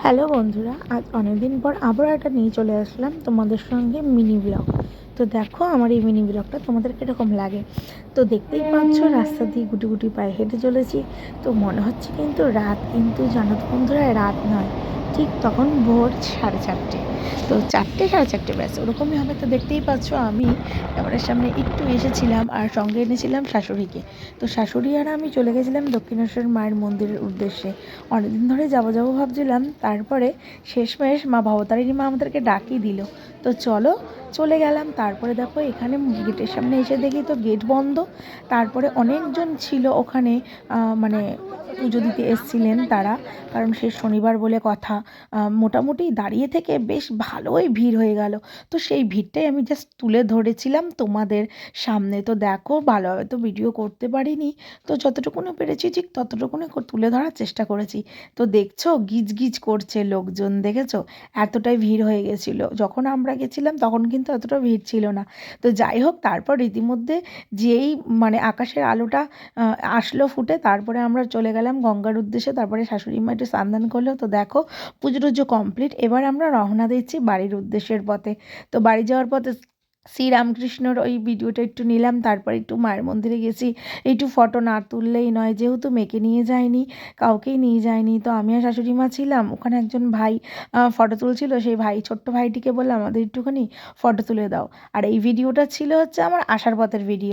Hello বন্ধুরা, আজ অনেকদিন পর আবার একটা নিয়ে চলে আসলাম তোমাদের সঙ্গে মিনি ব্লগ। তো দেখো আমার এই মিনি ব্লগটা তোমাদের কীরকম লাগে। তো দেখতেই পাচ্ছ রাস্তা দিয়ে গুটি গুটি পায়ে হেঁটে চলেছি। তো মনে হচ্ছে কিন্তু রাত, কিন্তু জানো তো বন্ধুরা রাত নয়, ঠিক তখন ভোর 4:30। তো 4টে 4:30 ব্যাস ওরকমই হবে। তো দেখতেই পাচ্ছ আমি ক্যামেরার সামনে একটু এসেছিলাম আর সঙ্গে এনেছিলাম শাশুড়িকে। তো শাশুড়ি আর আমি চলে গেছিলাম দক্ষিণেশ্বর মায়ের মন্দিরের উদ্দেশ্যে। অনেকদিন ধরে যাবো যাবো ভাবছিলাম, তারপরে শেষমেশ মা ভবতারিণী মা আমাদেরকে ডাকি দিল। তো চলো চলে গেলাম। তারপরে দেখো এখানে গেটের সামনে এসে দেখি তো গেট বন্ধ। তারপরে অনেকজন ছিল ওখানে, মানে পুজো দিতে এসছিলেন তারা, কারণ শেষ শনিবার বলে কথা। মোটামুটি দাঁড়িয়ে থেকে বেশ ভালোই ভিড় হয়ে গেল। তো সেই ভিড়টাই আমি জাস্ট তুলে ধরেছিলাম তোমাদের সামনে। তো দেখো ভালোভাবে তো ভিডিও করতে পারিনি, তো যতটুকুনি পেরেছি ঠিক ততটুকুনি তুলে ধরার চেষ্টা করেছি। তো দেখছো গিজ গিজ করছে লোকজন, দেখেছো এতটাই ভিড় হয়ে গেছিলো। যখন আমরা গেছিলাম তখন কিন্তু এতটা ভিড় ছিল না। তো যাই হোক, তারপর রীতিমধ্যে যেই মানে আকাশের আলোটা আসলো ফুটে, তারপরে আমরা চলে গেলাম গঙ্গার উদ্দেশ্যে। তারপরে শাশুড়ি মা একটু স্নান করলো। তো দেখো পুজো টুজো কমপ্লিট, এবার আমরা রওনা দিচ্ছি বাড়ির উদ্দেশ্যের পথে। তো বাড়ি যাওয়ার পথে শ্রীরামকৃষ্ণর ওই ভিডিওটা একটু নিলাম, তারপর একটু মায়ের মন্দিরে গেছি। একটু ফটো না তুললেই নয়, যেহেতু মেয়েকে নিয়ে যায়নি, কাউকেই নিয়ে যায়নি। তো আমি আর শাশুড়ি মা ছিলাম, ওখানে একজন ভাই ফটো তুলছিল। সেই ভাই, ছোট্ট ভাইটিকে বললাম আমাদের একটুখানি ফটো তুলে দাও। আর এই ভিডিওটা ছিল হচ্ছে আমার আসার পথের ভিডিও।